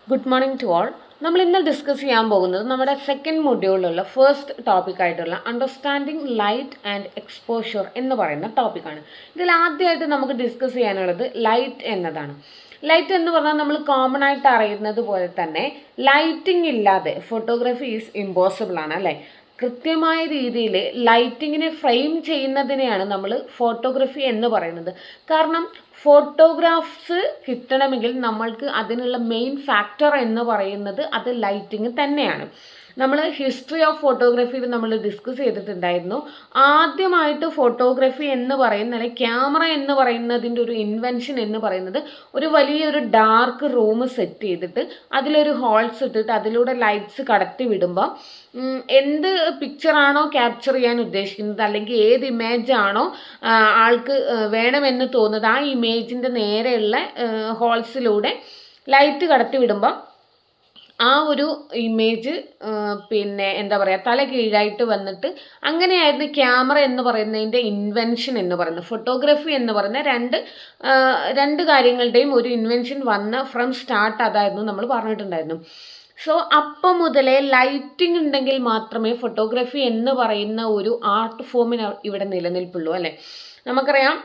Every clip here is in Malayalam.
Good morning to all. നമ്മൾ ഇന്ന് ഡിസ്കസ് ചെയ്യാൻ പോകുന്നത് നമ്മുടെ സെക്കൻഡ് മൊഡ്യൂളിലുള്ള ഫസ്റ്റ് ടോപ്പിക്കായിട്ടുള്ള അണ്ടർസ്റ്റാൻഡിങ് ലൈറ്റ് ആൻഡ് എക്സ്പോഷർ എന്ന് പറയുന്ന ടോപ്പിക്കാണ്. ഇതിൽ ആദ്യമായിട്ട് നമുക്ക് ഡിസ്കസ് ചെയ്യാനുള്ളത് ലൈറ്റ് എന്നതാണ്. ലൈറ്റ് എന്ന് പറഞ്ഞാൽ നമ്മൾ കോമൺ ആയിട്ട് അറിയുന്നത് പോലെ തന്നെ ലൈറ്റിംഗ് ഇല്ലാതെ ഫോട്ടോഗ്രാഫി ഈസ് ഇമ്പോസിബിൾ ആണ് അല്ലേ. കൃത്യമായ രീതിയിൽ ലൈറ്റിങ്ങിനെ ഫ്രെയിം ചെയ്യുന്നതിനെയാണ് നമ്മൾ ഫോട്ടോഗ്രാഫി എന്ന് പറയുന്നത്. കാരണം ഫോട്ടോഗ്രാഫ്സ് കിട്ടണമെങ്കിൽ നമ്മൾക്ക് അതിനുള്ള മെയിൻ ഫാക്ടർ എന്ന് പറയുന്നത് അത് ലൈറ്റിങ് തന്നെയാണ്. നമ്മൾ ഹിസ്റ്ററി ഓഫ് ഫോട്ടോഗ്രാഫിയിൽ നമ്മൾ ഡിസ്കസ് ചെയ്തിട്ടുണ്ടായിരുന്നു. ആദ്യമായിട്ട് ഫോട്ടോഗ്രാഫി എന്ന് പറയുന്ന അല്ലെങ്കിൽ ക്യാമറ എന്ന് പറയുന്നതിൻ്റെ ഒരു ഇൻവെൻഷൻ എന്ന് പറയുന്നത് ഒരു വലിയൊരു ഡാർക്ക് റൂം സെറ്റ് ചെയ്തിട്ട് അതിലൊരു ഹോൾസ് ഇട്ടിട്ട് അതിലൂടെ ലൈറ്റ്സ് കടത്തി വിടുമ്പോൾ എന്ത് പിക്ചറാണോ ക്യാപ്ചർ ചെയ്യാൻ ഉദ്ദേശിക്കുന്നത് അല്ലെങ്കിൽ ഏത് ഇമേജ് ആണോ ആൾക്ക് വേണമെന്ന് തോന്നുന്നത് ആ ഇമേജിൻ്റെ നേരെയുള്ള ഹോൾസിലൂടെ ലൈറ്റ് കടത്തി വിടുമ്പോൾ ആ ഒരു ഇമേജ് എന്താ പറയുക തല കീഴായിട്ട് വന്നിട്ട് അങ്ങനെയായിരുന്നു ക്യാമറ എന്ന് പറയുന്നതിൻ്റെ ഇൻവെൻഷൻ എന്ന് പറയുന്നത്. ഫോട്ടോഗ്രാഫി എന്ന് പറയുന്ന രണ്ട് കാര്യങ്ങളുടെയും ഒരു ഇൻവെൻഷൻ വന്ന ഫ്രം സ്റ്റാർട്ട് അതായിരുന്നു നമ്മൾ പറഞ്ഞിട്ടുണ്ടായിരുന്നു. സോ അപ്പം മുതലേ ലൈറ്റിംഗ് ഉണ്ടെങ്കിൽ മാത്രമേ ഫോട്ടോഗ്രാഫി എന്ന് പറയുന്ന ഒരു ആർട്ട് ഫോമിന് ഇവിടെ നിലനിൽപ്പുള്ളൂ അല്ലേ. നമുക്കറിയാം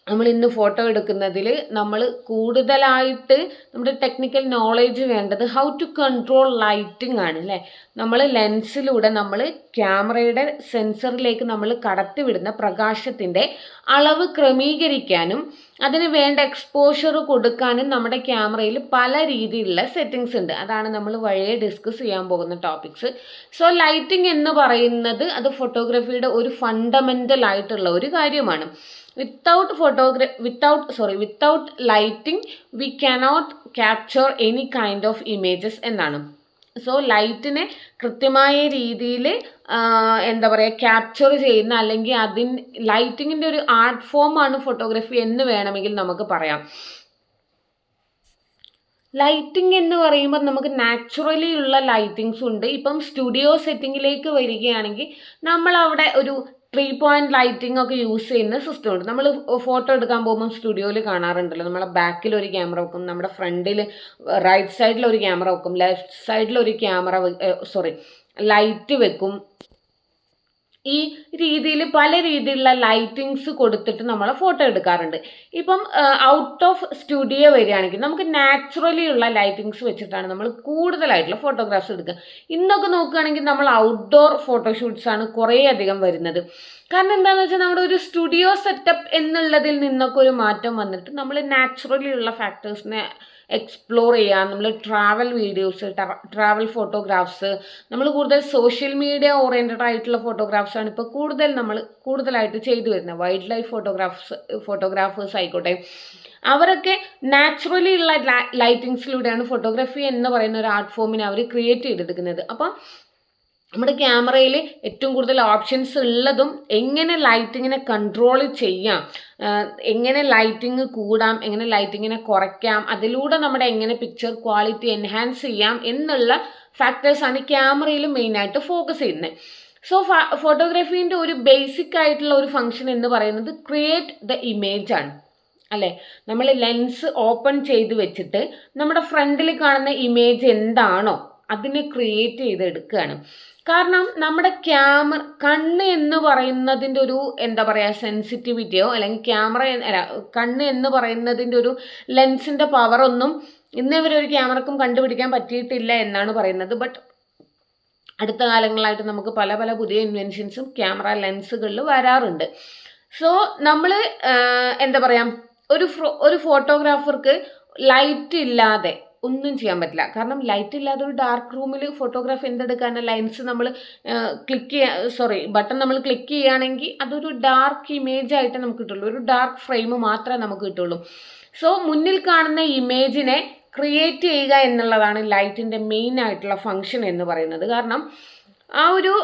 നമ്മൾ ഇന്ന് ഫോട്ടോ എടുക്കുന്നതിൽ നമ്മൾ കൂടുതലായിട്ട് നമ്മുടെ ടെക്നിക്കൽ നോളേജ് വേണ്ടത് ഹൗ ടു കൺട്രോൾ ലൈറ്റിംഗ് ആണ് അല്ലേ. നമ്മൾ ലെൻസിലൂടെ നമ്മൾ ക്യാമറയുടെ സെൻസറിലേക്ക് നമ്മൾ കടത്തിവിടുന്ന പ്രകാശത്തിൻ്റെ അളവ് ക്രമീകരിക്കാനും അതിന് വേണ്ട എക്സ്പോഷർ കൊടുക്കാനും നമ്മുടെ ക്യാമറയിൽ പല രീതിയിലുള്ള സെറ്റിങ്സ് ഉണ്ട്. അതാണ് നമ്മൾ വഴിയെ ഡിസ്കസ് ചെയ്യാൻ പോകുന്ന ടോപ്പിക്സ്. സോ ലൈറ്റിംഗ് എന്ന് പറയുന്നത് അത് ഫോട്ടോഗ്രാഫിയുടെ ഒരു ഫണ്ടമെൻ്റൽ ആയിട്ടുള്ള ഒരു കാര്യമാണ്. without lighting we cannot capture any kind of images എന്നാണ്. സോ ലൈറ്റിനെ കൃത്യമായ രീതിയിൽ എന്താ പറയുക ക്യാപ്ചർ ചെയ്യുന്ന അല്ലെങ്കിൽ ലൈറ്റിങ്ങിൻ്റെ ഒരു ആർട്ട് ഫോമാണ് ഫോട്ടോഗ്രാഫി എന്ന് വേണമെങ്കിൽ നമുക്ക് പറയാം. ലൈറ്റിംഗ് എന്ന് പറയുമ്പോൾ നമുക്ക് നാച്ചുറലി ഉള്ള ലൈറ്റിങ്സ് ഉണ്ട്. ഇപ്പം സ്റ്റുഡിയോ സെറ്റിങ്ങിലേക്ക് വരികയാണെങ്കിൽ നമ്മൾ അവിടെ ഒരു 3 point ലൈറ്റിംഗ് ഒക്കെ യൂസ് ചെയ്യുന്ന സിസ്റ്റം ഉണ്ട്. നമ്മൾ ഫോട്ടോ എടുക്കാൻ പോകുമ്പോൾ സ്റ്റുഡിയോയിൽ കാണാറുണ്ടല്ലോ, നമ്മളെ ബാക്കിൽ ഒരു ക്യാമറ വെക്കും, നമ്മുടെ ഫ്രണ്ടിൽ റൈറ്റ് സൈഡിൽ ഒരു ക്യാമറ വെക്കും, ലെഫ്റ്റ് സൈഡിൽ ഒരു ലൈറ്റ് വെക്കും. ഈ രീതിയിൽ പല രീതിയിലുള്ള ലൈറ്റിങ്സ് കൊടുത്തിട്ട് നമ്മൾ ഫോട്ടോ എടുക്കാറുണ്ട്. ഇപ്പം ഔട്ട് ഓഫ് സ്റ്റുഡിയോ വരികയാണെങ്കിൽ നമുക്ക് നാച്ചുറലി ഉള്ള ലൈറ്റിങ്സ് വെച്ചിട്ടാണ് നമ്മൾ കൂടുതലായിട്ടുള്ള ഫോട്ടോഗ്രാഫ്സ് എടുക്കുക. ഇന്നൊക്കെ നോക്കുകയാണെങ്കിൽ നമ്മൾ ഔട്ട്ഡോർ ഫോട്ടോഷൂട്ട്സ് ആണ് കുറേ അധികം വരുന്നത്. കാരണം എന്താണെന്ന് വെച്ചാൽ നമ്മുടെ ഒരു സ്റ്റുഡിയോ സെറ്റപ്പ് എന്നുള്ളതിൽ നിന്നൊക്കെ ഒരു മാറ്റം വന്നിട്ട് നമ്മൾ നാച്ചുറലി ഉള്ള ഫാക്ടേഴ്സിനെ എക്സ്പ്ലോർ ചെയ്യാം. നമ്മൾ ട്രാവൽ വീഡിയോസ്, ട്രാവൽ ഫോട്ടോഗ്രാഫ്സ്, നമ്മൾ കൂടുതൽ സോഷ്യൽ മീഡിയ ഓറിയൻറ്റഡ് ആയിട്ടുള്ള ഫോട്ടോഗ്രാഫ്സാണ് ഇപ്പോൾ കൂടുതലായിട്ട് ചെയ്തു വരുന്നത്. വൈൽഡ് ലൈഫ് ഫോട്ടോഗ്രാഫേഴ്സ് ആയിക്കോട്ടെ, അവരൊക്കെ നാച്ചുറലി ഉള്ള ലൈറ്റിങ്സിലൂടെയാണ് ഫോട്ടോഗ്രാഫി എന്ന് പറയുന്ന ഒരു ആർട്ട് ഫോമിനെ അവർ ക്രിയേറ്റ് ചെയ്തെടുക്കുന്നത്. അപ്പം നമ്മുടെ ക്യാമറയിൽ ഏറ്റവും കൂടുതൽ ഓപ്ഷൻസ് ഉള്ളതും എങ്ങനെ ലൈറ്റിങ്ങിനെ കൺട്രോൾ ചെയ്യാം, എങ്ങനെ ലൈറ്റിങ് കൂടാം, എങ്ങനെ ലൈറ്റിങ്ങിനെ കുറയ്ക്കാം, അതിലൂടെ നമ്മുടെ എങ്ങനെ പിക്ചർ ക്വാളിറ്റി എൻഹാൻസ് ചെയ്യാം എന്നുള്ള ഫാക്ടേഴ്സാണ് ക്യാമറയിൽ മെയിനായിട്ട് ഫോക്കസ് ചെയ്യുന്നത്. സോ ഫോട്ടോഗ്രാഫീൻ്റെ ഒരു ബേസിക് ആയിട്ടുള്ള ഒരു ഫങ്ഷൻ എന്ന് പറയുന്നത് ക്രിയേറ്റ് ദ ഇമേജ് ആണ് അല്ലേ. നമ്മൾ ലെൻസ് ഓപ്പൺ ചെയ്ത് വെച്ചിട്ട് നമ്മുടെ ഫ്രണ്ടിൽ കാണുന്ന ഇമേജ് എന്താണോ അതിനെ ക്രിയേറ്റ് ചെയ്തെടുക്കുകയാണ്. കാരണം നമ്മുടെ കണ്ണ് എന്ന് പറയുന്നതിൻ്റെ ഒരു എന്താ പറയുക സെൻസിറ്റിവിറ്റിയോ അല്ലെങ്കിൽ കണ്ണ് എന്ന് പറയുന്നതിൻ്റെ ഒരു ലെൻസിൻ്റെ പവറൊന്നും ഇന്നേ വരെ ഒരു ക്യാമറക്കും കണ്ടുപിടിക്കാൻ പറ്റിയിട്ടില്ല എന്നാണ് പറയുന്നത്. ബട്ട് അടുത്ത കാലങ്ങളായിട്ട് നമുക്ക് പല പല പുതിയ ഇൻവെൻഷൻസും ക്യാമറ ലെൻസുകളിൽ വരാറുണ്ട്. സോ നമ്മൾ എന്താ പറയുക ഒരു ഫോട്ടോഗ്രാഫർക്ക് ലൈറ്റ് ഇല്ലാതെ ഒന്നും ചെയ്യാൻ പറ്റില്ല. കാരണം ലൈറ്റ് ഇല്ലാതെ ഒരു ഡാർക്ക് റൂമിൽ ഫോട്ടോഗ്രാഫ് എന്തെടുക്കാൻ ലെൻസ് നമ്മൾ ബട്ടൺ നമ്മൾ ക്ലിക്ക് ചെയ്യുകയാണെങ്കിൽ അതൊരു ഡാർക്ക് ഇമേജ് ആയിട്ട് നമുക്ക് കിട്ടുള്ളൂ, ഒരു ഡാർക്ക് ഫ്രെയിം മാത്രമേ നമുക്ക് കിട്ടുള്ളൂ. സോ മുന്നിൽ കാണുന്ന ഇമേജിനെ ക്രിയേറ്റ് ചെയ്യുക എന്നുള്ളതാണ് ലൈറ്റിൻ്റെ മെയിൻ ആയിട്ടുള്ള ഫങ്ഷൻ എന്ന് പറയുന്നത്. കാരണം ആ ഒരു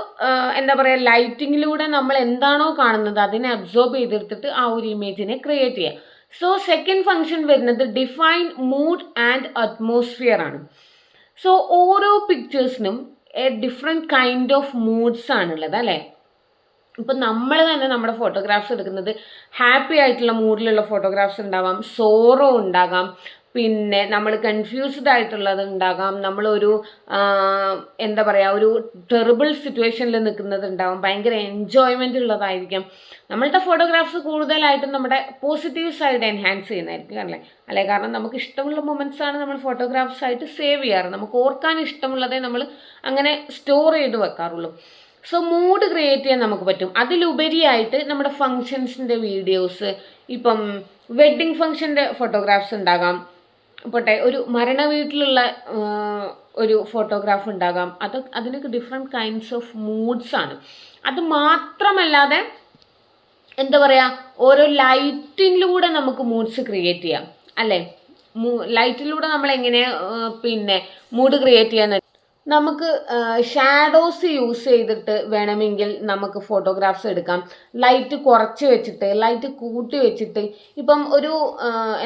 എന്താ പറയുക ലൈറ്റിങ്ങിലൂടെ നമ്മൾ എന്താണോ കാണുന്നത് അതിനെ അബ്സോർബ് ചെയ്തെടുത്തിട്ട് ആ ഒരു ഇമേജിനെ ക്രിയേറ്റ് ചെയ്യുക. സോ സെക്കൻഡ് ഫങ്ഷൻ വരുന്നത് ഡിഫൈൻ മൂഡ് ആൻഡ് അറ്റ്മോസ്ഫിയർ ആണ്. സോ ഓരോ പിക്ചേഴ്സിനും ഡിഫറെൻറ്റ് കൈൻഡ് ഓഫ് മൂഡ്സ് ആണുള്ളത് അല്ലേ. ഇപ്പം നമ്മൾ തന്നെ നമ്മുടെ ഫോട്ടോഗ്രാഫ്സ് എടുക്കുന്നത് ഹാപ്പി ആയിട്ടുള്ള മൂഡിലുള്ള ഫോട്ടോഗ്രാഫ്സ് ഉണ്ടാവാം, സോറോ ഉണ്ടാകാം, പിന്നെ നമ്മൾ കൺഫ്യൂസ്ഡ് ആയിട്ടുള്ളത് ഉണ്ടാകാം, നമ്മളൊരു എന്താ പറയുക, ഒരു ടെറിബിൾ സിറ്റുവേഷനിൽ നിൽക്കുന്നത് ഉണ്ടാകും, ഭയങ്കര എൻജോയ്മെൻ്റ് ഉള്ളതായിരിക്കും. നമ്മളുടെ ഫോട്ടോഗ്രാഫ്സ് കൂടുതലായിട്ടും നമ്മുടെ പോസിറ്റീവ് സൈഡ് എൻഹാൻസ് ചെയ്യുന്നതായിരിക്കും അല്ലേ. കാരണം നമുക്ക് ഇഷ്ടമുള്ള മൊമെൻറ്റ്സ് ആണ് നമ്മൾ ഫോട്ടോഗ്രാഫ്സ് ആയിട്ട് സേവ് ചെയ്യാറ്. നമുക്ക് ഓർക്കാൻ ഇഷ്ടമുള്ളതേ നമ്മൾ അങ്ങനെ സ്റ്റോർ ചെയ്ത് വെക്കാറുള്ളൂ. സോ മൂഡ് ക്രിയേറ്റ് ചെയ്യാൻ നമുക്ക് പറ്റും. അതിലുപരിയായിട്ട് നമ്മുടെ ഫങ്ഷൻസിൻ്റെ വീഡിയോസ്, ഇപ്പം വെഡ്ഡിങ് ഫങ്ഷൻ്റെ ഫോട്ടോഗ്രാഫ്സ് ഉണ്ടാകാം, പോട്ടെ ഒരു മരണ വീട്ടിലുള്ള ഒരു ഫോട്ടോഗ്രാഫ് ഉണ്ടാകാം. അതിനൊക്കെ ഡിഫറെൻറ്റ് കൈൻഡ്സ് ഓഫ് മൂഡ്സ് ആണ്. അത് മാത്രമല്ലാതെ എന്താ പറയുക, ഓരോ ലൈറ്റിങ്ങിലൂടെ നമുക്ക് മൂഡ്സ് ക്രിയേറ്റ് ചെയ്യാം അല്ലേ. ലൈറ്റിലൂടെ നമ്മൾ എങ്ങനെ പിന്നെ മൂഡ് ക്രിയേറ്റ് ചെയ്യാൻ, നമുക്ക് ഷാഡോസ് യൂസ് ചെയ്തിട്ട് വേണമെങ്കിൽ നമുക്ക് ഫോട്ടോഗ്രാഫ്സ് എടുക്കാം. ലൈറ്റ് കുറച്ച് വെച്ചിട്ട്, ലൈറ്റ് കൂട്ടി വെച്ചിട്ട്, ഇപ്പം ഒരു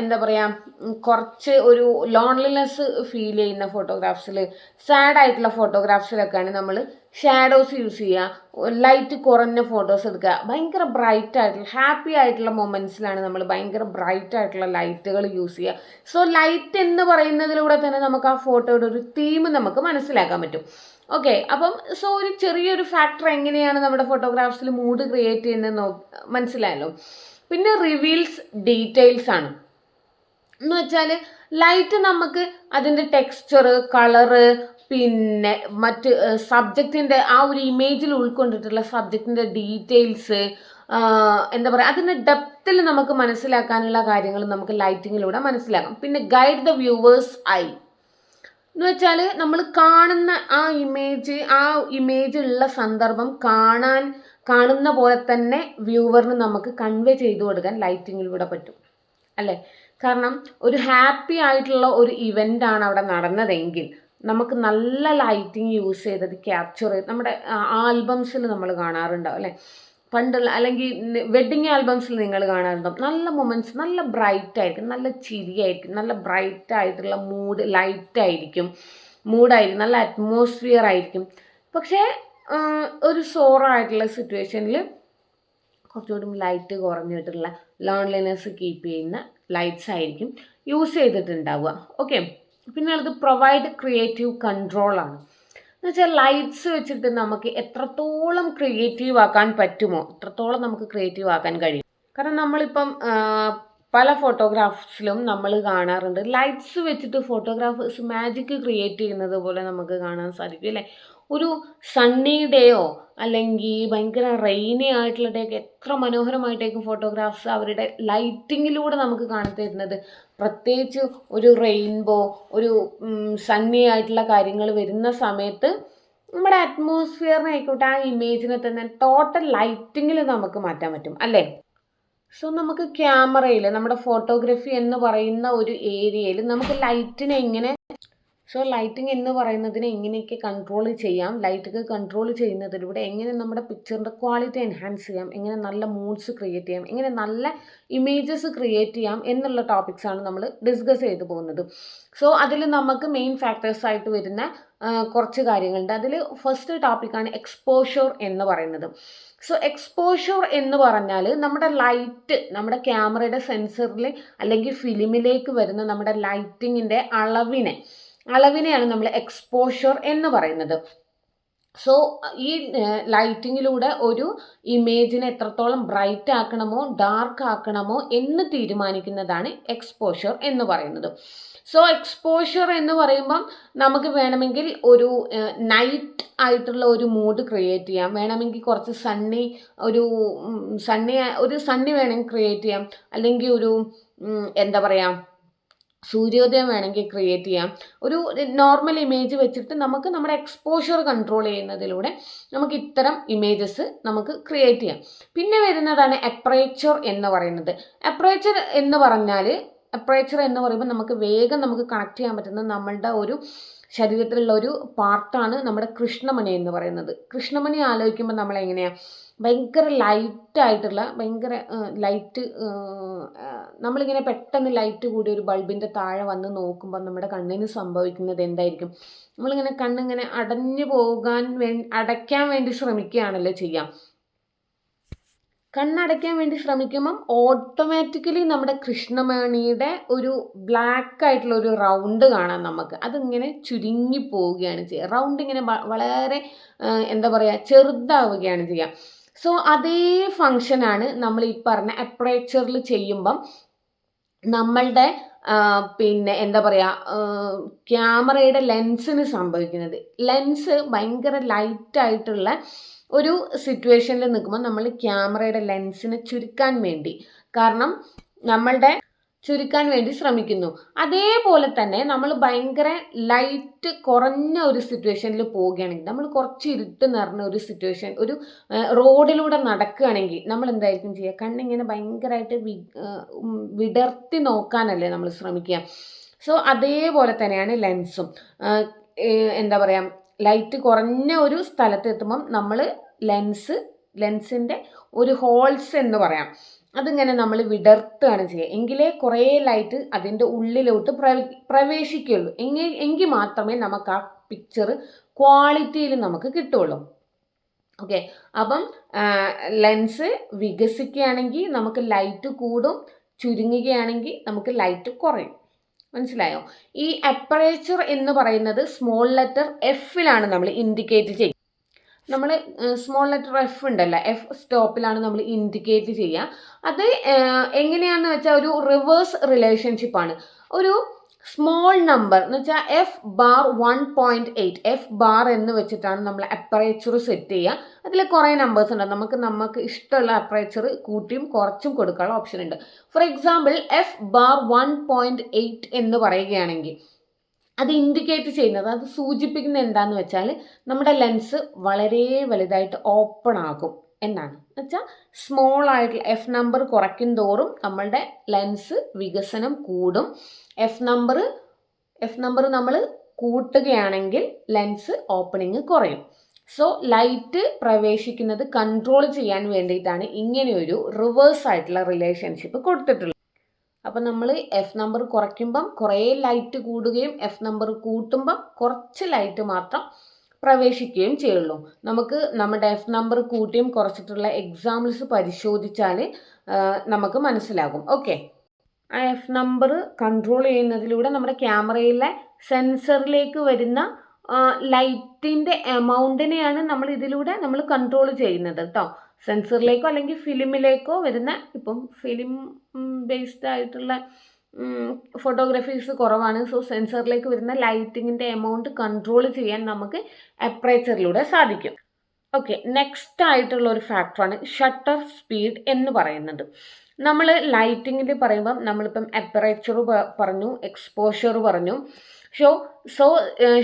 എന്താ പറയുക, കുറച്ച് ഒരു ലോൺലിനെസ് ഫീൽ ചെയ്യുന്ന ഫോട്ടോഗ്രാഫ്സിൽ, സാഡ് ആയിട്ടുള്ള ഫോട്ടോഗ്രാഫ്സിലൊക്കെയാണ് നമ്മൾ ഷാഡോസ് യൂസ് ചെയ്യുക, ലൈറ്റ് കുറഞ്ഞ ഫോട്ടോസ് എടുക്കുക. ഭയങ്കര ബ്രൈറ്റ് ആയിട്ടുള്ള ഹാപ്പി ആയിട്ടുള്ള മൊമെൻറ്റ്സിലാണ് നമ്മൾ ഭയങ്കര ബ്രൈറ്റ് ആയിട്ടുള്ള ലൈറ്റുകൾ യൂസ് ചെയ്യുക. സോ ലൈറ്റ് എന്ന് പറയുന്നതിലൂടെ തന്നെ നമുക്ക് ആ ഫോട്ടോയുടെ ഒരു തീം നമുക്ക് മനസ്സിലാക്കാൻ പറ്റും. ഓക്കെ, അപ്പം സോ ഒരു ചെറിയൊരു ഫാക്ടർ എങ്ങനെയാണ് നമ്മുടെ ഫോട്ടോഗ്രാഫ്സിൽ മൂഡ് ക്രിയേറ്റ് ചെയ്യുന്നത് മനസ്സിലായല്ലോ. പിന്നെ റിവീൽസ് ഡീറ്റെയിൽസ് ആണ്. എന്ന് വെച്ചാൽ ലൈറ്റ് നമുക്ക് അതിൻ്റെ ടെക്സ്ചർ, കളറ്, പിന്നെ മറ്റ് സബ്ജക്റ്റിൻ്റെ ആ ഒരു ഇമേജിൽ ഉൾക്കൊണ്ടിട്ടുള്ള സബ്ജക്റ്റിൻ്റെ ഡീറ്റെയിൽസ്, എന്താ പറയുക, അതിൻ്റെ ഡെപ്തിൽ നമുക്ക് മനസ്സിലാക്കാനുള്ള കാര്യങ്ങൾ നമുക്ക് ലൈറ്റിങ്ങിലൂടെ മനസ്സിലാക്കാം. പിന്നെ ഗൈഡ് ദ വ്യൂവേഴ്സ് ഐ എന്ന് വെച്ചാൽ നമ്മൾ കാണുന്ന ആ ഇമേജ് ഉള്ള സന്ദർഭം കാണുന്ന പോലെ തന്നെ വ്യൂവറിന് നമുക്ക് കൺവേ ചെയ്തു കൊടുക്കാൻ ലൈറ്റിങ്ങിലൂടെ പറ്റും അല്ലേ. കാരണം ഒരു ഹാപ്പി ആയിട്ടുള്ള ഒരു ഇവൻ്റാണ് അവിടെ നടന്നതെങ്കിൽ നമുക്ക് നല്ല ലൈറ്റിങ് യൂസ് ചെയ്തത് ക്യാപ്ചർ ചെയ്ത് നമ്മുടെ ആൽബംസിൽ നമ്മൾ കാണാറുണ്ടാവും അല്ലേ. പണ്ടുള്ള അല്ലെങ്കിൽ വെഡ്ഡിങ് ആൽബംസിൽ നിങ്ങൾ കാണാറുണ്ടാവും. നല്ല മൊമെൻറ്റ്സ്, നല്ല ബ്രൈറ്റ് ആയിരിക്കും, നല്ല ചിരിയായിരിക്കും, നല്ല ബ്രൈറ്റ് ആയിട്ടുള്ള ലൈറ്റായിരിക്കും, മൂഡായിരിക്കും, നല്ല അറ്റ്മോസ്ഫിയർ ആയിരിക്കും. പക്ഷേ ഒരു സോറായിട്ടുള്ള സിറ്റുവേഷനിൽ കുറച്ചുകൂടി ലൈറ്റ് കുറഞ്ഞിട്ടുള്ള ലോൺലിനെസ് കീപ്പ് ചെയ്യുന്ന ലൈറ്റ്സ് ആയിരിക്കും യൂസ് ചെയ്തിട്ടുണ്ടാവുക. ഓക്കെ, പിന്നെ അത് പ്രൊവൈഡ് ക്രിയേറ്റീവ് കൺട്രോളാണ്. എന്ന് വെച്ചാൽ ലൈറ്റ്സ് വെച്ചിട്ട് നമുക്ക് എത്രത്തോളം ക്രിയേറ്റീവ് ആക്കാൻ പറ്റുമോ അത്രത്തോളം നമുക്ക് ക്രിയേറ്റീവ് ആക്കാൻ കഴിയും. കാരണം നമ്മളിപ്പം പല ഫോട്ടോഗ്രാഫ്സിലും നമ്മൾ കാണാറുണ്ട് ലൈറ്റ്സ് വെച്ചിട്ട് ഫോട്ടോഗ്രാഫേഴ്സ് മാജിക് ക്രിയേറ്റ് ചെയ്യുന്നത് പോലെ നമുക്ക് കാണാൻ സാധിക്കും അല്ലേ. ഒരു സണ്ണി ഡേയോ അല്ലെങ്കിൽ ഭയങ്കര റെയിനി ആയിട്ടുള്ള ഡേയൊക്കെ എത്ര മനോഹരമായിട്ടേക്കും ഫോട്ടോഗ്രാഫ്സ് അവരുടെ ലൈറ്റിങ്ങിലൂടെ നമുക്ക് കാണിച്ചു തരുന്നത്. പ്രത്യേകിച്ച് ഒരു റെയിൻബോ, ഒരു സണ്ണി ആയിട്ടുള്ള കാര്യങ്ങൾ വരുന്ന സമയത്ത് നമ്മുടെ അറ്റ്മോസ്ഫിയറിനെ ആയിക്കോട്ടെ ആ ഇമേജിനെ തന്നെ ടോട്ടൽ ലൈറ്റിങ്ങിൽ നമുക്ക് മാറ്റാൻ പറ്റും അല്ലേ. സോ നമുക്ക് ക്യാമറയിൽ നമ്മുടെ ഫോട്ടോഗ്രാഫി എന്ന് പറയുന്ന ഒരു ഏരിയയിൽ നമുക്ക് ലൈറ്റിനെ ലൈറ്റിംഗ് എന്ന് പറയുന്നതിനെ എങ്ങനെയൊക്കെ കൺട്രോൾ ചെയ്യാം, ലൈറ്റൊക്കെ കൺട്രോൾ ചെയ്യുന്നതിലൂടെ എങ്ങനെ നമ്മുടെ പിക്ചറിൻ്റെ ക്വാളിറ്റി എൻഹാൻസ് ചെയ്യാം, എങ്ങനെ നല്ല മൂഡ്സ് ക്രിയേറ്റ് ചെയ്യാം, എങ്ങനെ നല്ല ഇമേജസ് ക്രിയേറ്റ് ചെയ്യാം എന്നുള്ള ടോപ്പിക്സാണ് നമ്മൾ ഡിസ്കസ് ചെയ്തു പോകുന്നത്. സോ അതിൽ നമുക്ക് മെയിൻ ഫാക്ടേഴ്സായിട്ട് വരുന്ന കുറച്ച് കാര്യങ്ങളുണ്ട്. അതിൽ ഫസ്റ്റ് ടോപ്പിക്കാണ് എക്സ്പോഷർ എന്ന് പറയുന്നത്. സോ എക്സ്പോഷർ എന്ന് പറഞ്ഞാൽ നമ്മുടെ ലൈറ്റ് നമ്മുടെ ക്യാമറയുടെ സെൻസറിൽ അല്ലെങ്കിൽ ഫിലിമിലേക്ക് വരുന്ന നമ്മുടെ ലൈറ്റിങ്ങിൻ്റെ അളവിനെയാണ് നമ്മൾ എക്സ്പോഷർ എന്ന് പറയുന്നത്. സോ ഈ ലൈറ്റിങ്ങിലൂടെ ഒരു ഇമേജിനെ എത്രത്തോളം ബ്രൈറ്റ് ആക്കണമോ ഡാർക്ക് ആക്കണമോ എന്ന് തീരുമാനിക്കുന്നതാണ് എക്സ്പോഷർ എന്ന് പറയുന്നത്. സോ എക്സ്പോഷർ എന്ന് പറയുമ്പം നമുക്ക് വേണമെങ്കിൽ ഒരു നൈറ്റ് ആയിട്ടുള്ള ഒരു മൂഡ് ക്രിയേറ്റ് ചെയ്യാം, വേണമെങ്കിൽ കുറച്ച് സണ്ണി വേണമെങ്കിൽ ക്രിയേറ്റ് ചെയ്യാം, അല്ലെങ്കിൽ ഒരു എന്താ പറയുക സൂര്യോദയം വേണമെങ്കിൽ ക്രിയേറ്റ് ചെയ്യാം. ഒരു നോർമൽ ഇമേജ് വെച്ചിട്ട് നമുക്ക് നമ്മുടെ എക്സ്പോഷർ കൺട്രോൾ ചെയ്യുന്നതിലൂടെ നമുക്ക് ഇത്തരം ഇമേജസ് നമുക്ക് ക്രിയേറ്റ് ചെയ്യാം. പിന്നെ വരുന്നതാണ് അപ്പർച്ചർ എന്ന് പറയുന്നത്. അപ്പർച്ചർ എന്ന് പറയുമ്പോൾ നമുക്ക് വേഗം നമുക്ക് കണക്ട് ചെയ്യാൻ പറ്റുന്ന നമ്മളുടെ ഒരു ശരീരത്തിലുള്ള ഒരു പാർട്ടാണ് നമ്മുടെ കൃഷ്ണമണി എന്ന് പറയുന്നത്. കൃഷ്ണമണി ആലോചിക്കുമ്പോൾ നമ്മൾ എങ്ങനെയാണ് ഭയങ്കര ലൈറ്റായിട്ടുള്ള ലൈറ്റ്, നമ്മളിങ്ങനെ പെട്ടെന്ന് ലൈറ്റ് കൂടി ഒരു ബൾബിൻ്റെ താഴെ വന്ന് നോക്കുമ്പോൾ നമ്മുടെ കണ്ണിന് സംഭവിക്കുന്നത് എന്തായിരിക്കും? നമ്മളിങ്ങനെ കണ്ണിങ്ങനെ അടയ്ക്കാൻ വേണ്ടി ശ്രമിക്കുകയാണല്ലോ ചെയ്യാം. കണ്ണടയ്ക്കാൻ വേണ്ടി ശ്രമിക്കുമ്പം ഓട്ടോമാറ്റിക്കലി നമ്മുടെ കൃഷ്ണമണിയുടെ ഒരു ബ്ലാക്ക് ആയിട്ടുള്ള ഒരു റൗണ്ട് കാണാം നമുക്ക്. അതിങ്ങനെ ചുരുങ്ങി പോവുകയാണ് ചെയ്യുക. റൗണ്ട് ഇങ്ങനെ വളരെ എന്താ പറയുക ചെറുതാവുകയാണ് ചെയ്യുക. സോ അതേ ഫങ്ഷനാണ് നമ്മൾ ഈ പറഞ്ഞ അപ്പറേച്ചറിൽ ചെയ്യുമ്പം നമ്മളുടെ പിന്നെ എന്താ പറയുക ക്യാമറയുടെ ലെൻസിന് സംഭവിക്കുന്നത്. ലെൻസ് ഭയങ്കര ലൈറ്റായിട്ടുള്ള ഒരു സിറ്റുവേഷനിൽ നിൽക്കുമ്പോൾ നമ്മൾ ക്യാമറയുടെ ലെൻസിനെ ചുരുക്കാൻ വേണ്ടി ശ്രമിക്കുന്നു. അതേപോലെ തന്നെ നമ്മൾ ഭയങ്കര ലൈറ്റ് കുറഞ്ഞ ഒരു സിറ്റുവേഷനിൽ പോവുകയാണെങ്കിൽ, നമ്മൾ കുറച്ച് ഇരുട്ട് നിറഞ്ഞ ഒരു സിറ്റുവേഷൻ, ഒരു റോഡിലൂടെ നടക്കുകയാണെങ്കിൽ നമ്മൾ എന്തായിരിക്കും ചെയ്യുക? കണ്ണിങ്ങനെ ഭയങ്കരമായിട്ട് വിടർത്തി നോക്കാനല്ലേ നമ്മൾ ശ്രമിക്കുക. സോ അതേപോലെ തന്നെയാണ് ലെൻസും. എന്താ പറയുക, ലൈറ്റ് കുറഞ്ഞ ഒരു സ്ഥലത്ത് എത്തുമ്പം നമ്മൾ ലെൻസിൻ്റെ ഒരു ഹോൾസ് എന്ന് പറയാം, അതിങ്ങനെ നമ്മൾ വിടർത്തുകയാണ് ചെയ്യുക. എങ്കിലേ കുറേ ലൈറ്റ് അതിൻ്റെ ഉള്ളിലോട്ട് പ്രവേശിക്കുകയുള്ളൂ. എങ്കിൽ മാത്രമേ നമുക്ക് ആ പിക്ചർ ക്വാളിറ്റിയിൽ നമുക്ക് കിട്ടുള്ളൂ. ഓക്കെ, അപ്പം ലെൻസ് വികസിക്കുകയാണെങ്കിൽ നമുക്ക് ലൈറ്റ് കൂടും, ചുരുങ്ങുകയാണെങ്കിൽ നമുക്ക് ലൈറ്റ് കുറയും. മനസ്സിലായോ? ഈ അപ്പറേച്ചർ എന്ന് പറയുന്നത് സ്മോൾ ലെറ്റർ എഫിലാണ് നമ്മൾ ഇൻഡിക്കേറ്റ് ചെയ്യുക. നമ്മൾ സ്മോൾ ലെറ്റർ എഫ് ഉണ്ടല്ലോ, എഫ് സ്റ്റോപ്പിലാണ് നമ്മൾ ഇൻഡിക്കേറ്റ് ചെയ്യുക. അത് എങ്ങനെയാണെന്ന് വെച്ചാൽ ഒരു റിവേഴ്സ് റിലേഷൻഷിപ്പാണ്. ഒരു സ്മോൾ നമ്പർ എന്ന് വെച്ചാൽ എഫ് ബാർ 1.8 എഫ് ബാർ എന്ന് വെച്ചിട്ടാണ് നമ്മൾ അപ്പറേച്ചർ സെറ്റ് ചെയ്യുക. അതിൽ കുറേ നമ്പേഴ്സ് ഉണ്ട്. നമുക്ക് ഇഷ്ടമുള്ള അപ്പറേച്ചർ കൂട്ടിയും കുറച്ചും കൊടുക്കാനുള്ള ഓപ്ഷൻ ഉണ്ട്. ഫോർ എക്സാമ്പിൾ എഫ് ബാർ 1.8 എന്ന് പറയുകയാണെങ്കിൽ അത് ഇൻഡിക്കേറ്റ് ചെയ്യുന്നത്, അത് സൂചിപ്പിക്കുന്നത് എന്താണെന്ന് വെച്ചാൽ നമ്മുടെ ലെൻസ് വളരെ വലുതായിട്ട് ഓപ്പൺ ആകും എന്നാണ്. എന്നുവെച്ചാൽ സ്മോൾ ആയിട്ടുള്ള എഫ് നമ്പർ കുറയ്ക്കും തോറും നമ്മളുടെ ലെൻസ് വികസനം കൂടും. എഫ് നമ്പർ നമ്മൾ കൂട്ടുകയാണെങ്കിൽ ലെൻസ് ഓപ്പണിങ് കുറയും. സോ ലൈറ്റ് പ്രവേശിക്കുന്നത് കൺട്രോൾ ചെയ്യാൻ വേണ്ടിയിട്ടാണ് ഇങ്ങനെയൊരു റിവേഴ്സ് ആയിട്ടുള്ള റിലേഷൻഷിപ്പ് കൊടുത്തിട്ടുള്ളത്. അപ്പം നമ്മൾ എഫ് നമ്പർ കുറയ്ക്കുമ്പം കുറേ ലൈറ്റ് കൂടുകയും എഫ് നമ്പർ കൂട്ടുമ്പം കുറച്ച് ലൈറ്റ് മാത്രം പ്രവേശിക്കുകയും ചെയ്യുള്ളൂ. നമുക്ക് നമ്മുടെ എഫ് നമ്പർ കൂട്ടിയും കുറച്ചിട്ടുള്ള എക്സാമ്പിൾസ് പരിശോധിച്ചാൽ നമുക്ക് മനസ്സിലാകും. ഓക്കെ, ആ എഫ് നമ്പർ കൺട്രോൾ ചെയ്യുന്നതിലൂടെ നമ്മുടെ ക്യാമറയിലെ സെൻസറിലേക്ക് വരുന്ന ലൈറ്റിൻ്റെ എമൗണ്ടിനെയാണ് നമ്മൾ കൺട്രോൾ ചെയ്യുന്നത് കേട്ടോ. സെൻസറിലേക്കോ അല്ലെങ്കിൽ ഫിലിമിലേക്കോ വരുന്ന, ഇപ്പം ഫിലിം ബേസ്ഡ് ആയിട്ടുള്ള ഫോട്ടോഗ്രാഫീസ് കുറവാണ്. സോ സെൻസറിലേക്ക് വരുന്ന ലൈറ്റിങ്ങിൻ്റെ എമൗണ്ട് കൺട്രോൾ ചെയ്യാൻ നമുക്ക് അപ്പറേച്ചറിലൂടെ സാധിക്കും. ഓക്കെ, നെക്സ്റ്റ് ആയിട്ടുള്ള ഒരു ഫാക്ടറാണ് ഷട്ടർ സ്പീഡ് എന്ന് പറയുന്നത്. നമ്മൾ ലൈറ്റിങ്ങിൽ പറയുമ്പം നമ്മളിപ്പം അപ്പറേച്ചർ പറഞ്ഞു, എക്സ്പോഷർ പറഞ്ഞു. സോ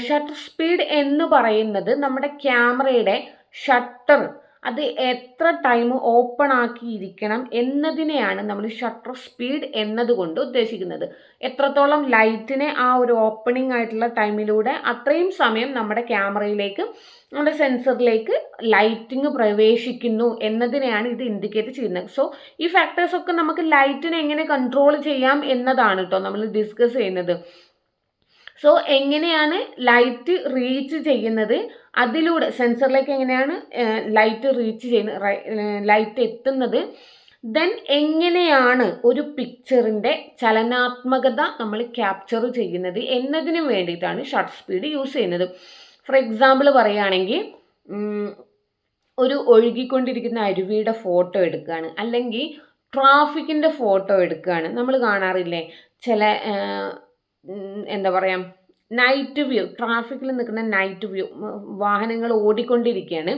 ഷട്ടർ സ്പീഡ് എന്ന് പറയുന്നത് നമ്മുടെ ക്യാമറയുടെ ഷട്ടർ അത് എത്ര ടൈം ഓപ്പൺ ആക്കിയിരിക്കണം എന്നതിനെയാണ് നമ്മൾ ഷട്ടർ സ്പീഡ് എന്നതുകൊണ്ട് ഉദ്ദേശിക്കുന്നത്. എത്രത്തോളം ലൈറ്റിനെ ആ ഒരു ഓപ്പണിംഗ് ആയിട്ടുള്ള ടൈമിലൂടെ അത്രയും സമയം നമ്മുടെ ക്യാമറയിലേക്ക്, നമ്മുടെ സെൻസറിലേക്ക് ലൈറ്റിങ് പ്രവേശിക്കുന്നു എന്നതിനെയാണ് ഇത് ഇൻഡിക്കേറ്റ് ചെയ്യുന്നത്. സോ ഈ ഫാക്ടേഴ്സൊക്കെ നമുക്ക് ലൈറ്റിനെ എങ്ങനെ കൺട്രോൾ ചെയ്യാം എന്നതാണ് കേട്ടോ നമ്മൾ ഡിസ്കസ് ചെയ്യുന്നത്. സോ എങ്ങനെയാണ് ലൈറ്റ് റീച്ച് ചെയ്യുന്നത്, അതിലൂടെ സെൻസറിലേക്ക് എങ്ങനെയാണ് ലൈറ്റ് റീച്ച് ചെയ്യുന്നത്, ലൈറ്റ് എത്തുന്നത്, ദെൻ എങ്ങനെയാണ് ഒരു പിക്ചറിൻ്റെ ചലനാത്മകത നമ്മൾ ക്യാപ്ചർ ചെയ്യുന്നത് എന്നതിന് വേണ്ടിയിട്ടാണ് ഷട്ടർ സ്പീഡ് യൂസ് ചെയ്യുന്നത്. ഫോർ എക്സാമ്പിൾ പറയുകയാണെങ്കിൽ, ഒരു ഒഴുകിക്കൊണ്ടിരിക്കുന്ന അരുവിയുടെ ഫോട്ടോ എടുക്കുകയാണ്, അല്ലെങ്കിൽ ട്രാഫിക്കിൻ്റെ ഫോട്ടോ എടുക്കുകയാണ്. നമ്മൾ കാണാറില്ലേ ചില എന്താ പറയുക, നൈറ്റ് വ്യൂ, ട്രാഫിക്കിൽ നിൽക്കുന്ന നൈറ്റ് വ്യൂ, വാഹനങ്ങൾ ഓടിക്കൊണ്ടിരിക്കുകയാണ്,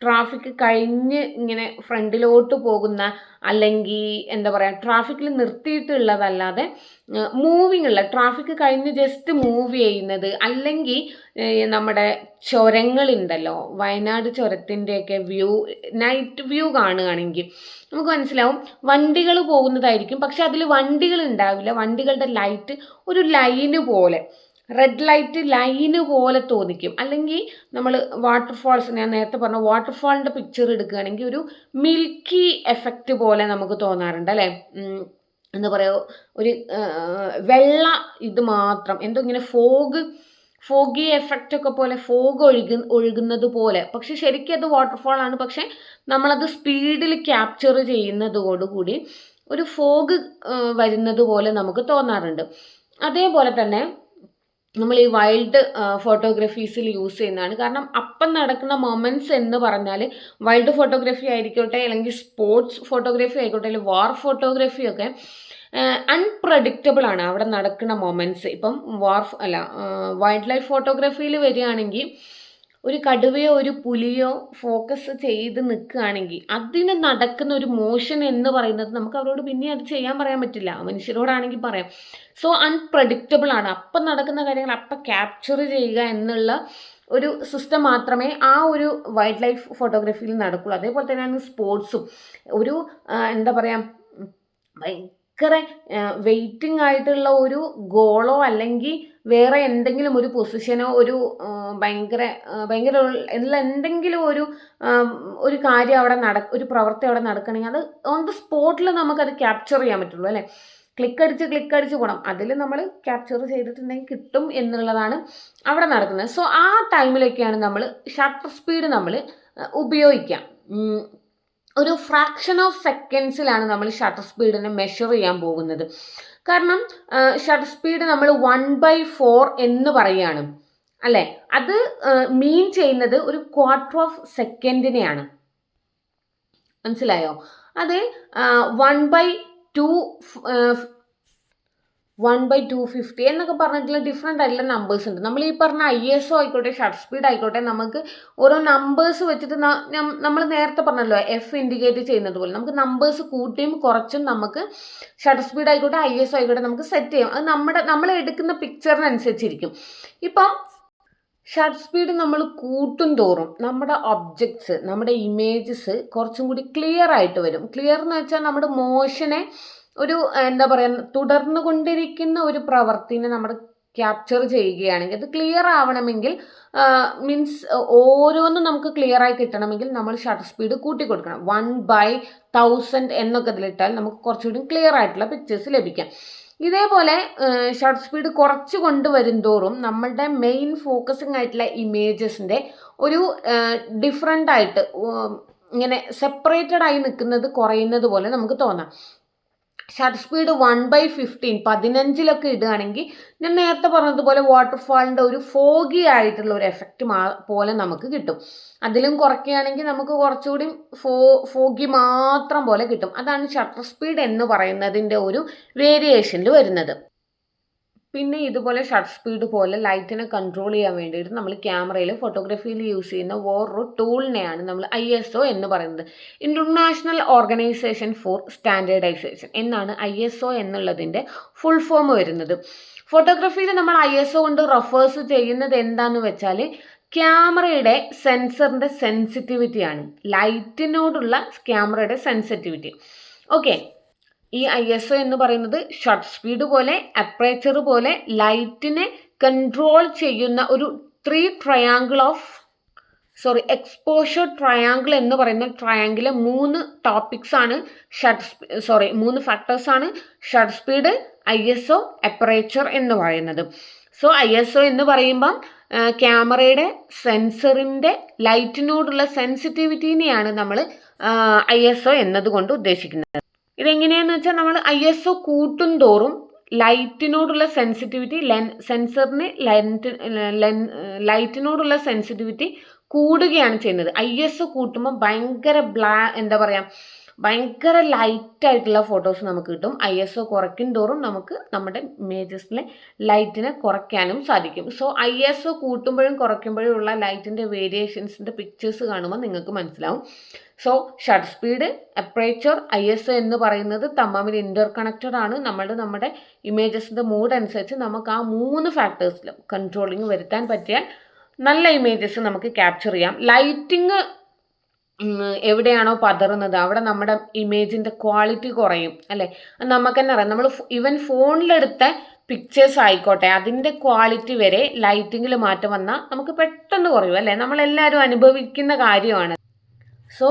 ട്രാഫിക് കഴിഞ്ഞ് ഇങ്ങനെ ഫ്രണ്ടിലോട്ട് പോകുന്ന, അല്ലെങ്കിൽ എന്താ പറയുക ട്രാഫിക്കിൽ നിർത്തിയിട്ടുള്ളതല്ലാതെ മൂവിങ് ഉള്ള, ട്രാഫിക് കഴിഞ്ഞ് ജസ്റ്റ് മൂവ് ചെയ്യുന്നത്, അല്ലെങ്കിൽ നമ്മുടെ ചുരങ്ങളുണ്ടല്ലോ, വയനാട് ചുരത്തിൻ്റെയൊക്കെ വ്യൂ, നൈറ്റ് വ്യൂ കാണുകയാണെങ്കിൽ നമുക്ക് മനസ്സിലാവും വണ്ടികൾ പോകുന്നതായിരിക്കും, പക്ഷെ അതിൽ വണ്ടികൾ ഉണ്ടാവില്ല. വണ്ടികളുടെ ലൈറ്റ് ഒരു ലൈന് പോലെ, റെഡ് ലൈറ്റ് ലൈന് പോലെ തോന്നിക്കും. അല്ലെങ്കിൽ നമ്മൾ വാട്ടർഫാൾസ്, ഞാൻ നേരത്തെ പറഞ്ഞ വാട്ടർഫാളിൻ്റെ പിക്ചർ എടുക്കുകയാണെങ്കിൽ ഒരു മിൽക്കി എഫക്റ്റ് പോലെ നമുക്ക് തോന്നാറുണ്ട് അല്ലേ. എന്താ പറയുക, ഒരു വെള്ള ഇത് മാത്രം, എന്തോ ഇങ്ങനെ ഫോഗ് ഫോഗി എഫക്റ്റ് ഒക്കെ പോലെ ഫോഗ് ഒഴുകുന്നത് പോലെ, പക്ഷെ ശരിക്കും അത് വാട്ടർഫാൾ ആണ്. പക്ഷെ നമ്മളത് സ്പീഡിൽ ക്യാപ്ചർ ചെയ്യുന്നതോടുകൂടി ഒരു ഫോഗ് വരുന്നത് പോലെ നമുക്ക് തോന്നാറുണ്ട്. അതേപോലെ തന്നെ നമ്മൾ ഈ വൈൽഡ് ഫോട്ടോഗ്രഫീസിൽ യൂസ് ചെയ്യുന്നതാണ്. കാരണം അപ്പം നടക്കുന്ന മൊമെൻറ്റ്സ് എന്ന് പറഞ്ഞാൽ വൈൽഡ് ഫോട്ടോഗ്രഫി ആയിരിക്കട്ടെ, അല്ലെങ്കിൽ സ്പോർട്സ് ഫോട്ടോഗ്രഫി ആയിക്കോട്ടെ, അല്ലെങ്കിൽ വാർ ഫോട്ടോഗ്രഫി ഒക്കെ അൺപ്രഡിക്റ്റബിൾ ആണ് അവിടെ നടക്കുന്ന മൊമെൻറ്റ്സ്. ഇപ്പം വൈൽഡ് ലൈഫ് ഫോട്ടോഗ്രഫിയിൽ വരികയാണെങ്കിൽ ഒരു കടുവയോ ഒരു പുലിയോ ഫോക്കസ് ചെയ്ത് നിൽക്കുകയാണെങ്കിൽ അതിന് നടക്കുന്ന ഒരു മോഷൻ എന്ന് പറയുന്നത് നമുക്ക് അവരോട് പിന്നെ അത് ചെയ്യാൻ പറയാൻ പറ്റില്ല, മനുഷ്യരോടാണെങ്കിൽ പറയാം. സോ അൺപ്രഡിക്റ്റബിൾ ആണ്. അപ്പം നടക്കുന്ന കാര്യങ്ങൾ അപ്പം ക്യാപ്ചർ ചെയ്യുക എന്നുള്ള ഒരു സിസ്റ്റം മാത്രമേ ആ ഒരു വൈൽഡ് ലൈഫ് ഫോട്ടോഗ്രഫിയിൽ നടക്കുള്ളൂ. അതേപോലെ തന്നെയാണ് സ്പോർട്സും. ഒരു എന്താ പറയുക, ഭയങ്കര വെയിറ്റിംഗ് ആയിട്ടുള്ള ഒരു ഗോളോ അല്ലെങ്കിൽ വേറെ എന്തെങ്കിലും ഒരു പൊസിഷനോ ഒരു ഭയങ്കര എന്തെങ്കിലും ഒരു കാര്യം അവിടെ ഒരു പ്രവൃത്തി അവിടെ നടക്കണമെങ്കിൽ അത് ഓൺ ദ സ്പോട്ടിൽ നമുക്കത് ക്യാപ്ചർ ചെയ്യാൻ പറ്റുള്ളൂ അല്ലേ. ക്ലിക്ക് അടിച്ച് പോകണം, അതിൽ നമ്മൾ ക്യാപ്ചർ ചെയ്തിട്ടുണ്ടെങ്കിൽ കിട്ടും എന്നുള്ളതാണ് അവിടെ നടക്കുന്നത്. സോ ആ ടൈമിലൊക്കെയാണ് നമ്മൾ ഷട്ടർ സ്പീഡ് നമ്മൾ ഉപയോഗിക്കാം. ഒരു ഫ്രാക്ഷൻ ഓഫ് സെക്കൻഡ്സിലാണ് നമ്മൾ ഷട്ടർ സ്പീഡിനെ മെഷർ ചെയ്യാൻ പോകുന്നത്. കാരണം ഷട്ടർ സ്പീഡ് നമ്മൾ 1/4 എന്ന് പറയുകയാണ് അല്ലേ. അത് മീൻ ചെയ്യുന്നത് ഒരു ക്വാർട്ടർ ഓഫ് സെക്കൻഡിനെയാണ്. മനസ്സിലായോ? അത് 1/250 എന്നൊക്കെ പറഞ്ഞിട്ടുള്ള ഡിഫറെൻ്റ് ആയിട്ടുള്ള നമ്പേഴ്സ് ഉണ്ട്. നമ്മൾ ഈ പറഞ്ഞ ISO ആയിക്കോട്ടെ, ഷട്ടർ സ്പീഡ് ആയിക്കോട്ടെ, നമുക്ക് ഓരോ നമ്പേഴ്സ് വെച്ചിട്ട് നമ്മൾ നേരത്തെ പറഞ്ഞല്ലോ F ഇൻഡിക്കേറ്റ് ചെയ്യുന്നത് പോലെ നമുക്ക് നമ്പേഴ്സ് കൂട്ടിയും കുറച്ചും നമുക്ക് ഷട്ടർ സ്പീഡ് ആയിക്കോട്ടെ ISO ആയിക്കോട്ടെ നമുക്ക് സെറ്റ് ചെയ്യാം. അത് നമ്മൾ എടുക്കുന്ന പിക്ചറിനനുസരിച്ചിരിക്കും. ഇപ്പം ഷട്ടർ സ്പീഡ് നമ്മൾ കൂട്ടും തോറും നമ്മുടെ ഒബ്ജക്ട്സ്, നമ്മുടെ ഇമേജസ് കുറച്ചും കൂടി ക്ലിയർ ആയിട്ട് വരും. ക്ലിയർ എന്ന് വെച്ചാൽ നമ്മുടെ മോഷനെ ഒരു എന്താ പറയുക, തുടർന്നു കൊണ്ടിരിക്കുന്ന ഒരു പ്രവൃത്തിനെ നമ്മൾ ക്യാപ്ചർ ചെയ്യുകയാണെങ്കിൽ അത് ക്ലിയർ ആവണമെങ്കിൽ മീൻസ് ഓരോന്നും നമുക്ക് ക്ലിയർ ആയി കിട്ടണമെങ്കിൽ നമ്മൾ ഷട്ടർ സ്പീഡ് കൂട്ടി കൊടുക്കണം. 1/1000 എന്നൊക്കെ ഇതിലിട്ടാൽ നമുക്ക് കുറച്ചുകൂടി ക്ലിയർ ആയിട്ടുള്ള പിക്ചേഴ്സ് ലഭിക്കാം. ഇതേപോലെ ഷട്ടർ സ്പീഡ് കുറച്ച് കൊണ്ടുവരും തോറും നമ്മളുടെ മെയിൻ ഫോക്കസിങ് ആയിട്ടുള്ള ഇമേജസിൻ്റെ ഒരു ഡിഫറെൻ്റ് ആയിട്ട് ഇങ്ങനെ സെപ്പറേറ്റഡ് ആയി നിൽക്കുന്നത് കുറയുന്നത് പോലെ നമുക്ക് തോന്നാം. ഷട്ടർ സ്പീഡ് 1/15 15 ഇടുകയാണെങ്കിൽ ഞാൻ നേരത്തെ പറഞ്ഞതുപോലെ വാട്ടർഫാളിൻ്റെ ഒരു ഫോഗി ആയിട്ടുള്ള ഒരു എഫക്റ്റ് പോലെ നമുക്ക് കിട്ടും. അതിലും കുറയ്ക്കുകയാണെങ്കിൽ നമുക്ക് കുറച്ചുകൂടി ഫോഗി മാത്രം പോലെ കിട്ടും. അതാണ് ഷട്ടർ സ്പീഡ് എന്ന് പറയുന്നതിൻ്റെ ഒരു വേരിയേഷനിൽ വരുന്നത്. പിന്നെ ഇതുപോലെ ഷട്ടർ സ്പീഡ് പോലെ ലൈറ്റിനെ കൺട്രോൾ ചെയ്യാൻ വേണ്ടിയിട്ട് നമ്മൾ ക്യാമറയിൽ ഫോട്ടോഗ്രാഫിയിൽ യൂസ് ചെയ്യുന്ന വേറൊരു ടൂളിനെയാണ് നമ്മൾ ISO എന്ന് പറയുന്നത്. ഇൻ്റർനാഷണൽ ഓർഗനൈസേഷൻ ഫോർ സ്റ്റാൻഡേർഡൈസേഷൻ എന്നാണ് ISO എന്നുള്ളതിൻ്റെ ഫുൾ ഫോം വരുന്നത്. ഫോട്ടോഗ്രാഫിയിൽ നമ്മൾ ISO കൊണ്ട് റെഫേഴ്സ് ചെയ്യുന്നത് എന്താണെന്ന് വെച്ചാൽ ക്യാമറയുടെ സെൻസറിൻ്റെ സെൻസിറ്റിവിറ്റിയാണ്, ലൈറ്റിനോടുള്ള ക്യാമറയുടെ സെൻസിറ്റിവിറ്റി. ഓക്കെ, ഈ ISO എന്ന് പറയുന്നത് ഷട്ടർ സ്പീഡ് പോലെ അപ്പറേച്ചർ പോലെ ലൈറ്റിനെ കൺട്രോൾ ചെയ്യുന്ന ഒരു എക്സ്പോഷർ ട്രയാങ്കിൾ എന്ന് പറയുന്ന ട്രയാങ്കിലെ 3 ടോപ്പിക്സാണ് 3 ഫാക്ടേഴ്സാണ് ഷട്ടർ സ്പീഡ്, ISO, അപ്പറേച്ചർ എന്ന് പറയുന്നത്. സോ ISO എന്ന് പറയുമ്പം ക്യാമറയുടെ സെൻസറിൻ്റെ ലൈറ്റിനോടുള്ള സെൻസിറ്റിവിറ്റിനെയാണ് നമ്മൾ ISO എന്നതുകൊണ്ട് ഉദ്ദേശിക്കുന്നത്. ഇതെങ്ങനെയാണെന്ന് വെച്ചാൽ നമ്മൾ ISO കൂട്ടും തോറും ലൈറ്റിനോടുള്ള സെൻസിറ്റിവിറ്റി സെൻസറിന് ലൈറ്റിനോടുള്ള സെൻസിറ്റിവിറ്റി കൂടുകയാണ് ചെയ്യുന്നത്. ISO കൂട്ടുമ്പോൾ ഭയങ്കര ലൈറ്റായിട്ടുള്ള ഫോട്ടോസ് നമുക്ക് കിട്ടും. ISO കുറയ്ക്കും തോറും നമുക്ക് നമ്മുടെ ഇമേജസിലെ ലൈറ്റിനെ കുറയ്ക്കാനും സാധിക്കും. സോ ISO കൂട്ടുമ്പോഴും കുറയ്ക്കുമ്പോഴും ഉള്ള ലൈറ്റിൻ്റെ വേരിയേഷൻസിൻ്റെ പിക്ചേഴ്സ് കാണുമ്പോൾ നിങ്ങൾക്ക് മനസ്സിലാവും. So shutter speed, aperture, ISO എന്ന് പറയുന്നത് തമ്മിൽ ഇൻ്റർ കണക്റ്റഡ് ആണ്. നമ്മുടെ ഇമേജസിൻ്റെ മൂഡ് അനുസരിച്ച് നമുക്ക് ആ 3 ഫാക്ടേഴ്സിലും കൺട്രോളിങ് വരുത്താൻ പറ്റിയാൽ നല്ല ഇമേജസ് നമുക്ക് ക്യാപ്ചർ ചെയ്യാം. ലൈറ്റിങ് എവിടെയാണോ പതറുന്നത് അവിടെ നമ്മുടെ ഇമേജിൻ്റെ ക്വാളിറ്റി കുറയും അല്ലേ. നമുക്ക് തന്നെ അറിയാം, നമ്മൾ ഈവൻ ഫോണിലെടുത്ത പിക്ചേഴ്സ് ആയിക്കോട്ടെ അതിൻ്റെ ക്വാളിറ്റി വരെ ലൈറ്റിങ്ങിൽ മാറ്റം വന്നാൽ നമുക്ക് പെട്ടെന്ന് കുറയും അല്ലേ. നമ്മളെല്ലാവരും അനുഭവിക്കുന്ന കാര്യമാണ്. സോ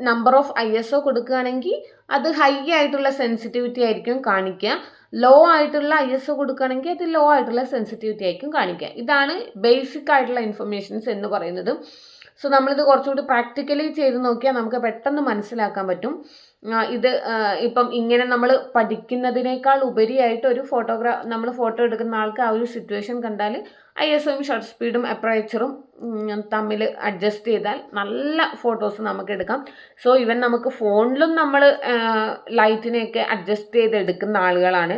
നമ്പർ ഓഫ് ISO കൊടുക്കുകയാണെങ്കിൽ അത് ഹൈ ആയിട്ടുള്ള സെൻസിറ്റിവിറ്റി ആയിരിക്കും കാണിക്കുക. ലോ ആയിട്ടുള്ള ISO കൊടുക്കുകയാണെങ്കിൽ അത് ലോ ആയിട്ടുള്ള സെൻസിറ്റിവിറ്റി ആയിരിക്കും കാണിക്കുക. ഇതാണ് ബേസിക് ആയിട്ടുള്ള ഇൻഫർമേഷൻസ് എന്ന് പറയുന്നത്. സോ നമ്മളിത് കുറച്ചുകൂടി പ്രാക്ടിക്കലി ചെയ്ത് നോക്കിയാൽ നമുക്ക് പെട്ടെന്ന് മനസ്സിലാക്കാൻ പറ്റും. ഇത് ഇപ്പം ഇങ്ങനെ നമ്മൾ പഠിക്കുന്നതിനേക്കാൾ ഉപരിയായിട്ട് ഒരു നമ്മൾ ഫോട്ടോ എടുക്കുന്ന ആൾക്ക് ആ ഒരു സിറ്റുവേഷൻ കണ്ടാൽ ISOയും ഷട്ടർ സ്പീഡും അപ്പറേച്ചറും തമ്മിൽ അഡ്ജസ്റ്റ് ചെയ്താൽ നല്ല ഫോട്ടോസ് നമുക്ക് എടുക്കാം. സോ ഇവൻ നമുക്ക് ഫോണിലും നമ്മൾ ലൈറ്റിനെയൊക്കെ അഡ്ജസ്റ്റ് ചെയ്ത് എടുക്കുന്ന ആളുകളാണ്.